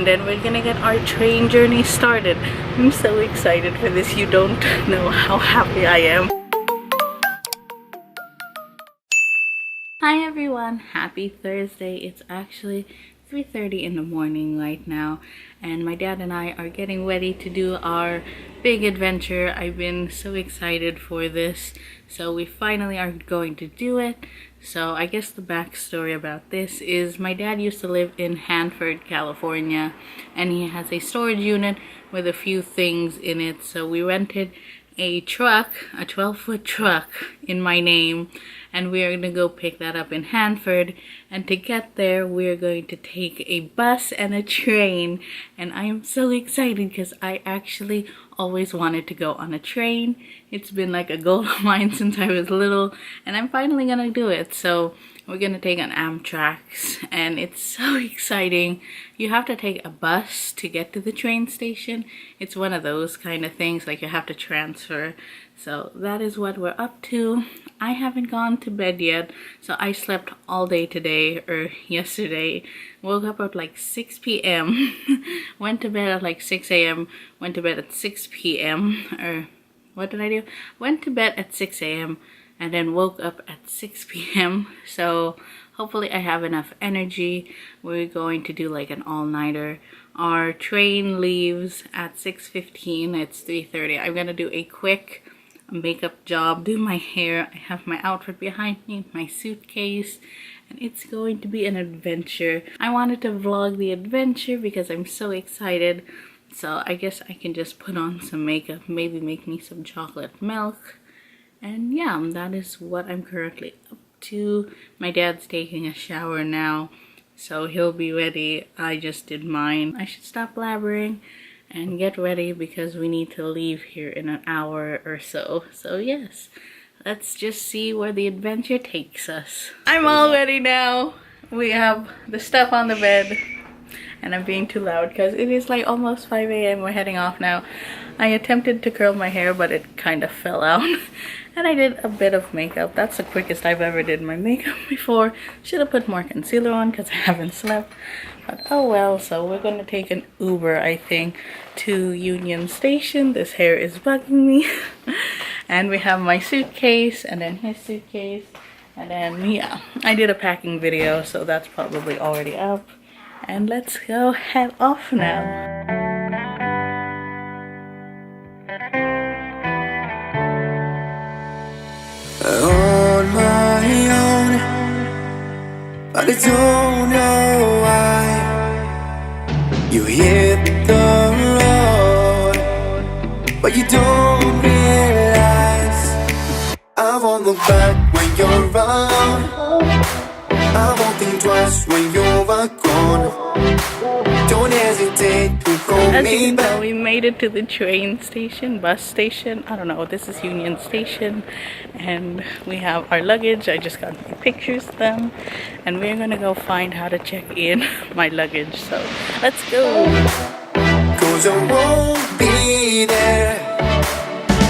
and then we're gonna get our train journey started. I'm so excited for this. You don't know how happy I am. Hi everyone, happy Thursday. It's actually 3:30 in the morning right now, and my dad and I are getting ready to do our big adventure. I've been so excited for this, so we finally are going to do it. So I guess the backstory about this is my dad used to live in Hanford, California, and he has a storage unit with a few things in it. So we rented a truck, a 12-foot truck in my name, and we are going to go pick that up in Hanford. And to get there, we are going to take a bus and a train, and I am so excited because I actually always wanted to go on a train. It's been like a goal of mine since I was little, and I'm finally gonna do it. So we're gonna take an Amtrak, and it's so exciting. You have to take a bus to get to the train station. It's one of those kind of things, like you have to transfer. So that is what we're up to. I haven't gone to bed yet, so I slept all day today, or yesterday. Woke up at like 6 p.m. Went to bed at like 6 a.m. Went to bed at 6 p.m. Or what did I do? Went to bed at 6 a.m. and then woke up at 6 p.m. So hopefully I have enough energy. We're going to do like an all-nighter. Our train leaves at 6:15. It's 3:30. I'm gonna do a quick makeup job, do my hair. I have my outfit behind me, my suitcase, and it's going to be an adventure. I wanted to vlog the adventure because I'm so excited. So I guess I can just put on some makeup, maybe make me some chocolate milk. And yeah, that is what I'm currently up to. My dad's taking a shower now, so he'll be ready. I just did mine. I should stop blabbering and get ready because we need to leave here in an hour or so. So yes, let's just see where the adventure takes us. I'm all ready now. We have the stuff on the bed, and I'm being too loud because it is like almost 5 a.m. We're heading off now. I attempted to curl my hair, but it kind of fell out. And I did a bit of makeup. That's the quickest I've ever did my makeup before. Should have put more concealer on because I haven't slept. But oh well. So we're going to take an Uber, I think, to Union Station. This hair is bugging me. And we have my suitcase, and then his suitcase. And then, yeah, I did a packing video, so that's probably already up. And let's go head off now. On my own, but I don't know why you hit the road, but you don't realize I won't look back when you're around. I won't think twice when you're gone. Don't hesitate to call As me you back. know, we made it to the train station, bus station. I don't know, this is Union Station. And we have our luggage. I just got my pictures done. And we're gonna go find how to check in my luggage. So let's go. 'Cause I won't be there.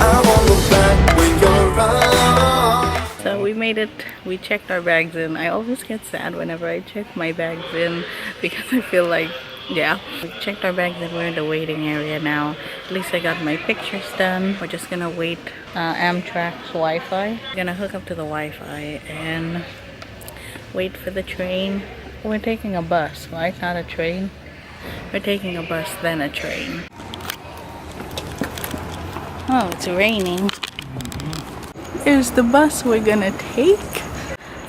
I won't look back when you're around. So we made it. We checked our bags in. I always get sad whenever I check my bags in because I feel like, yeah. We checked our bags in. We're in the waiting area now. At least I got my pictures done. We're just gonna wait Amtrak's Wi-Fi. We're gonna hook up to the Wi-Fi and wait for the train. We're taking a bus, right? Not a train. We're taking a bus, then a train. Oh, it's raining. Here's the bus we're gonna take.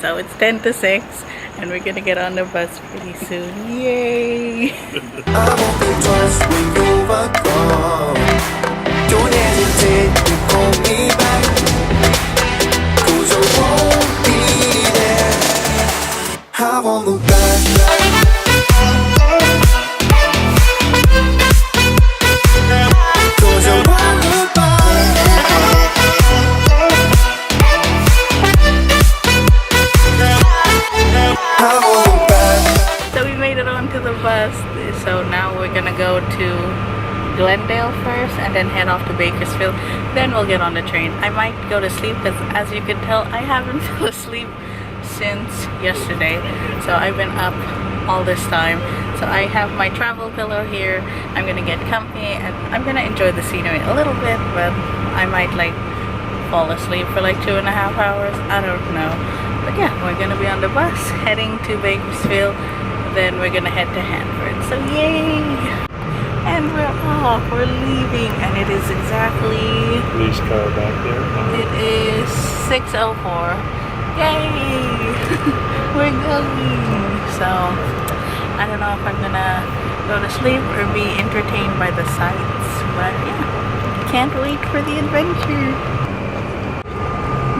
So it's 10 to 6 and we're gonna get on the bus pretty soon. Yay! I won't think twice when you're gone. Don't hesitate to call me back. 'Cause I won't be there. I won't look back. 'Cause I won't look back. So we made it onto the bus. So now we're gonna go to Glendale first and then head off to Bakersfield. Then we'll get on the train. I might go to sleep because, as you can tell, I haven't fell asleep since yesterday. So I've been up all this time. So I have my travel pillow here. I'm gonna get comfy and I'm gonna enjoy the scenery a little bit, but I might like fall asleep for like 2.5 hours. I don't know. But yeah, we're gonna be on the bus heading to Bakersfield. Then we're gonna head to Hanford. So yay! And we're off. We're leaving, and it is exactly. Police car back there. It is 6:04. Yay! We're going. So I don't know if I'm gonna go to sleep or be entertained by the sights, but yeah, can't wait for the adventure.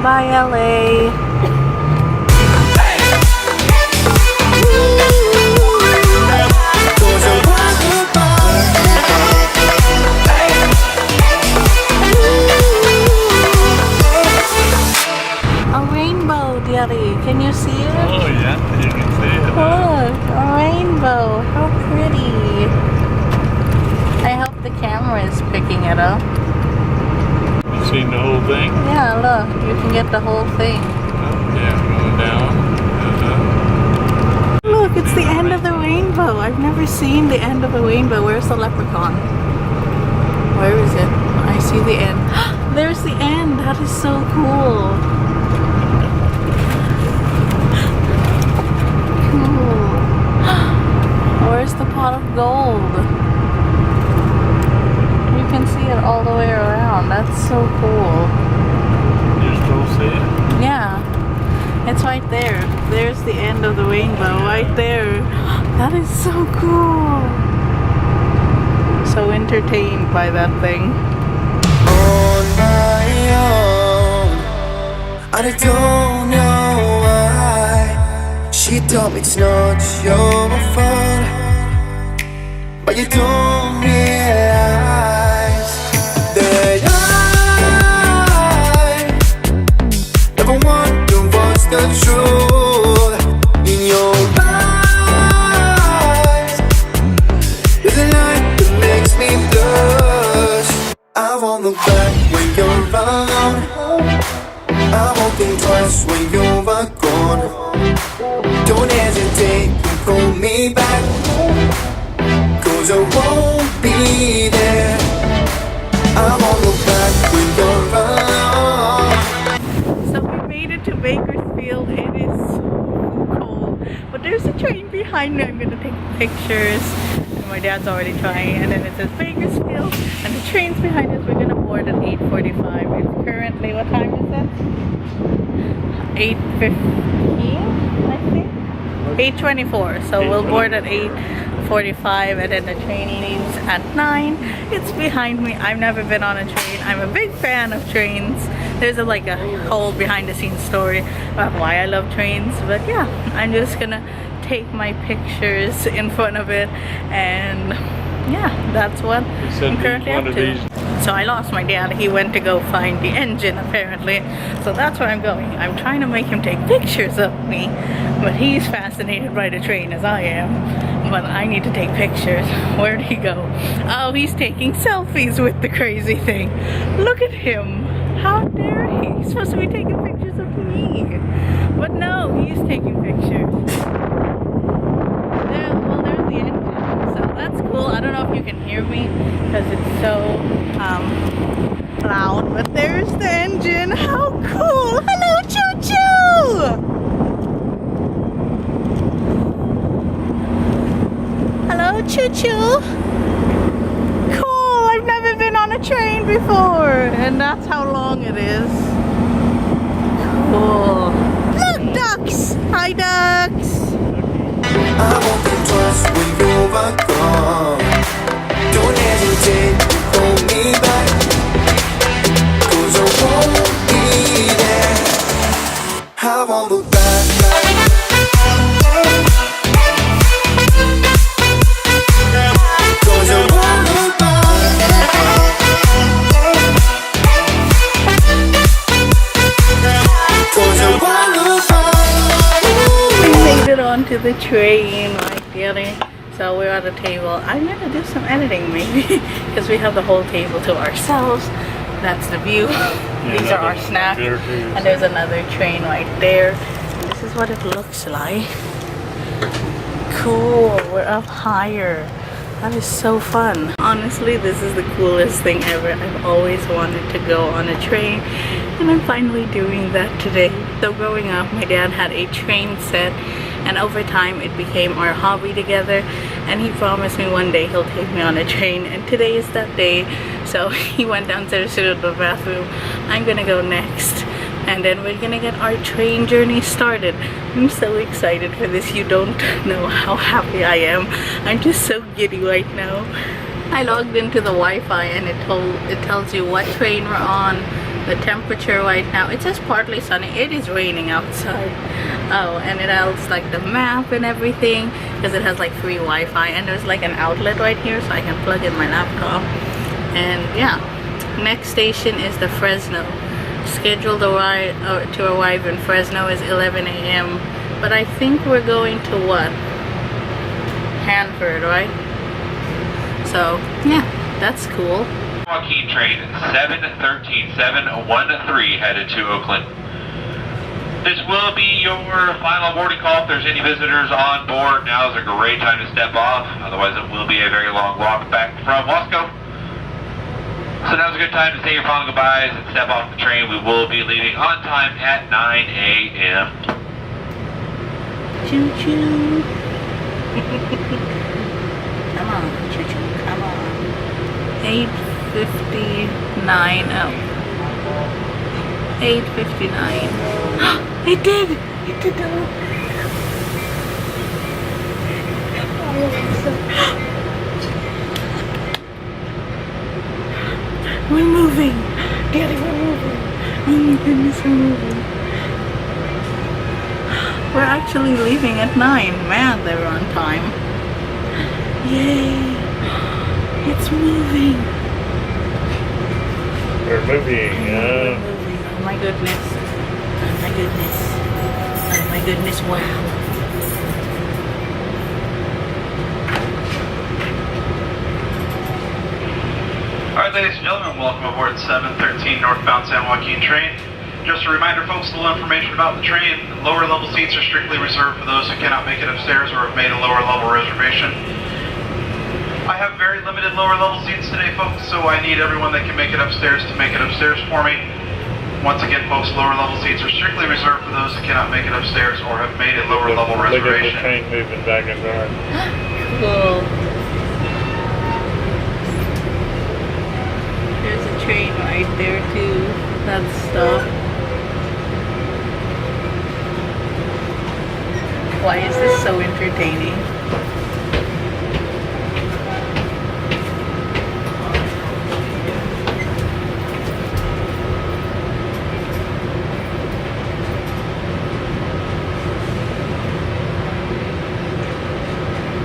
Bye, LA. Can you see it? Oh yeah, you can see it. Look, a rainbow. How pretty. I hope the camera is picking it up. You seen the whole thing? Yeah, look. You can get the whole thing. Oh, yeah, going down. Look, it's the end of the rainbow. I've never seen the end of a rainbow. Where's the leprechaun? Where is it? I see the end. There's the end. That is so cool. Where's the pot of gold? You can see it all the way around. That's so cool. You still see it? Yeah. It's right there. There's the end of the rainbow right there. That is so cool. So entertained by that thing. On my own, I don't know why. She told me it's not your fault, but you don't realize that I never wonder what's the truth in your eyes. There's a light that makes me blush. I won't look back when you're around. I won't think twice when you're gone. Don't hesitate to call me back, 'cause I won't be there. I won't look back when you're around. So we made it to Bakersfield. It is so cold, but there's a train behind me. I'm gonna take pictures. And my dad's already trying, and then it says Bakersfield, and the train's behind us. We're gonna board at 8:45. It's currently, what time is it? 8:15, I think. 8:24. So we'll board at 8:45, and then the train leaves at 9. It's behind me. I've never been on a train. I'm a big fan of trains. There's like a whole behind the scenes story about why I love trains, but yeah, I'm just gonna take my pictures in front of it, and yeah, that's what I'm currently up to. So I lost my dad. He went to go find the engine apparently, so that's where I'm going. I'm trying to make him take pictures of me, but he's fascinated by the train as I am. But I need to take pictures. Where'd he go? Oh, he's taking selfies with the crazy thing. Look at him. How dare he? He's supposed to be taking pictures of me. But no, he's taking pictures. Well, there's the engine. So that's cool. I don't know if you can hear me because it's so loud. But there's the engine. How cool. Hello, choo-choo! Hello, choo-choo. Cool, I've never been on a train before. And that's how long it is. Cool. Look, ducks. Hi, ducks. I won't think twice when you're gone. Don't hesitate to call me back, 'cause I won't be there. I won't look back. Onto the train right there. So we're at a table. I'm gonna do some editing maybe because we have the whole table to ourselves. That's the view. These are our snacks, and there's another train right there. And this is what it looks like. cool. We're up higher. That is so fun. Honestly, this is the coolest thing ever. I've always wanted to go on a train, and I'm finally doing that today. So growing up, my dad had a train set, and over time it became our hobby together, and he promised me one day he'll take me on a train, and today is that day. So he went downstairs to the bathroom. I'm gonna go next, and then we're gonna get our train journey started. I'm so excited for this. You don't know how happy I am. I'm just so giddy right now. I logged into the Wi-Fi and it tells you what train we're on, the temperature right now. It says partly sunny. It is raining outside. Oh, and it has like the map and everything, because it has like free Wi-Fi, and there's like an outlet right here so I can plug in my laptop. And yeah, next station is the Fresno. Scheduled to arrive in Fresno is 11 a.m. But I think we're going to what? Hanford, right? So yeah, that's cool. Joaquin train 713-713 headed to Oakland. This will be your final boarding call. If there's any visitors on board, now is a great time to step off. Otherwise, it will be a very long walk back from Wasco. So now's a good time to say your final goodbyes and step off the train. We will be leaving on time at 9 a.m. Choo choo. Come on, choo choo, come on. 8:59. Oh. 8:59. It did! It did though. We're moving! Daddy, we're moving! Oh my goodness, we're moving. We're actually leaving at 9. Man, they were on time. Yay! It's moving! We're moving. We're moving. Oh my goodness. Oh my goodness. Oh my goodness, wow. Alright, ladies and gentlemen, welcome aboard 713 northbound San Joaquin train. Just a reminder, folks, a little information about the train. Lower level seats are strictly reserved for those who cannot make it upstairs or have made a lower level reservation. I have very limited lower level seats today, folks, so I need everyone that can make it upstairs to make it upstairs for me. Once again, folks, lower level seats are strictly reserved for those who cannot make it upstairs or have made a lower level reservation. Look at the train moving back and forth. Cool. There's a train right there too. That's stuff. Why is this so entertaining?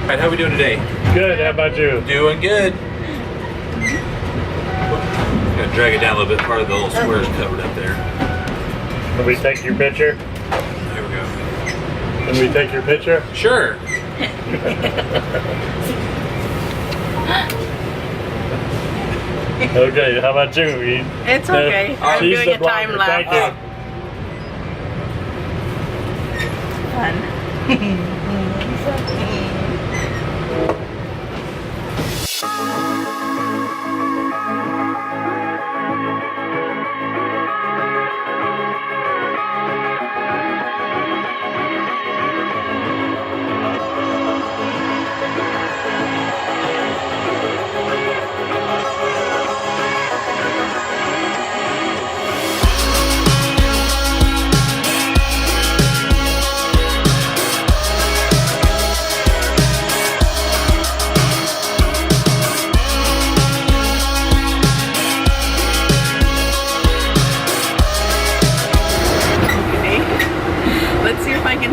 Alright, how are we doing today? Good, how about you? Doing good. I'm gonna drag it down a little bit, part of the little square is covered up there. Can we take your picture? There we go. Can we take your picture? Sure. Okay, how about you? Eve? It's okay. I'm She's doing the a time blogger. lapse. Thank Fun.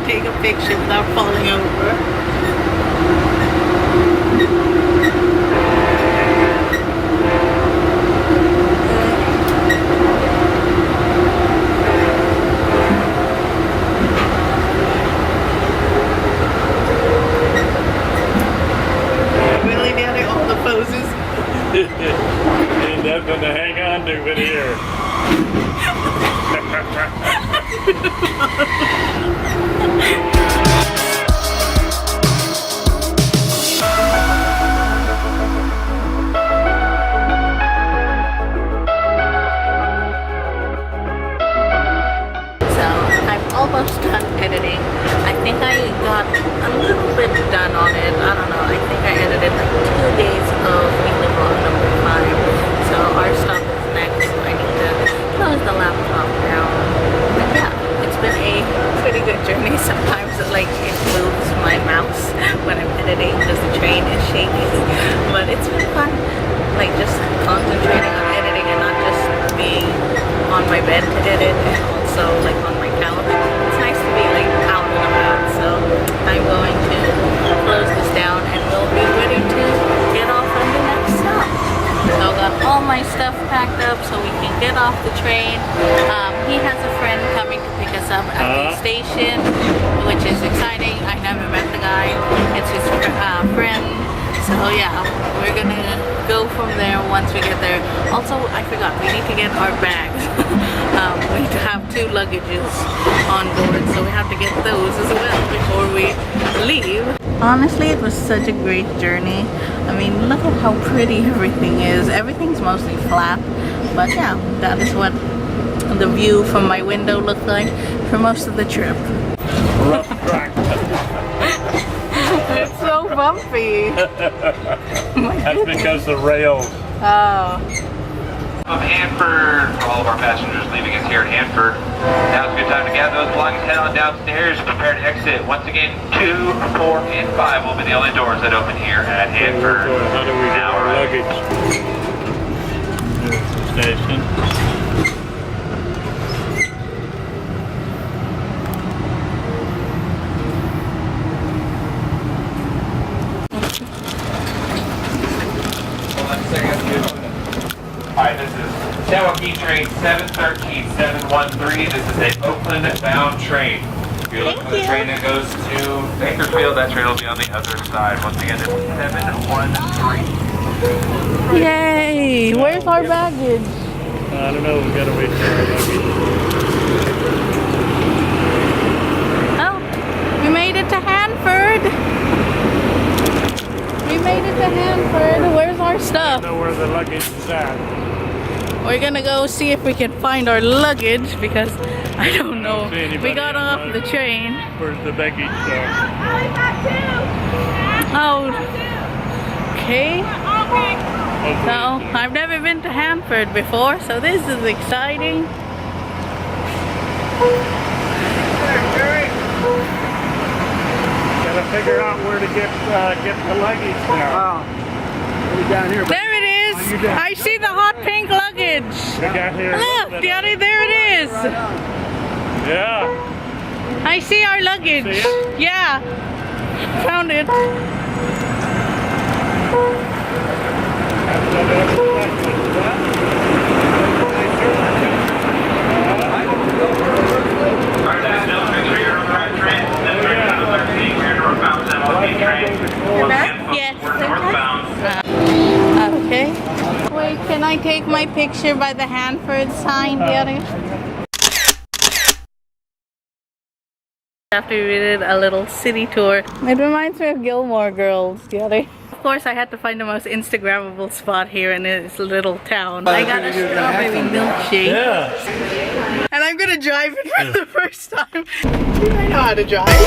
Take a picture without falling over. Really, Daddy, all the poses? Ain't nothing to hang on to but here. like just concentrating on editing and not just being on my bed to edit, and also like on my couch. It's nice to be like out and about. So I'm going to close this down and we'll be ready to get off on the next stop. So I got all my stuff packed up so we can get off the train. He has a friend coming to pick us up at the station, which is exciting. I never met the guy. It's his friend. So yeah, we're gonna go from there once we get there. Also, I forgot, we need to get our bags. We need to have 2 luggages on board, so we have to get those as well before we leave. Honestly, it was such a great journey. I mean, look at how pretty everything is. Everything's mostly flat, but yeah, that is what the view from my window looked like for most of the trip. Rough track. It's so bumpy. That's because the rails. Oh. Of Hanford, for all of our passengers leaving us here at Hanford. Now's a good time to gather those belongings, head on downstairs, prepare to exit. Once again, 2, 4, and 5 will be the only doors that open here at Hanford. How do we get our luggage? There's the station. Alright, this is San Joaquin train 713-713. This is an Oakland bound train. If you're looking for the train that goes to Bakersfield, that train will be on the other side. Once again, it's 713. Yay! Where's our baggage? I don't know, we gotta wait for our luggage. Oh, we made it to Hanford. We made it to Hanford. Where's our I stuff? don't know where the luggage is at. We're gonna go see if we can find our luggage because I don't know. see anybody We got on off the train. Where's the baggage? Oh, okay. Hopefully So I've never been to Hanford before, so this is exciting. Gotta figure out where to get the luggage now. Down here. There it is. I see the hot pink luggage. We got here. Look, Daddy, there it is. Yeah. I see our luggage. See it? Yeah. Found it. Alright, that's Bill. Make sure you're on the right train. Then we're going to 13. We're northbound San Joaquin train. Once again, folks, Yes. we're northbound. Okay. Wait, can I take my picture by the Hanford sign, Daddy? After we did a little city tour, it reminds me of Gilmore Girls, Daddy. Of course, I had to find the most Instagrammable spot here in this little town. I got a strawberry milkshake. Yeah. And I'm gonna drive it for the first time. I know how to drive.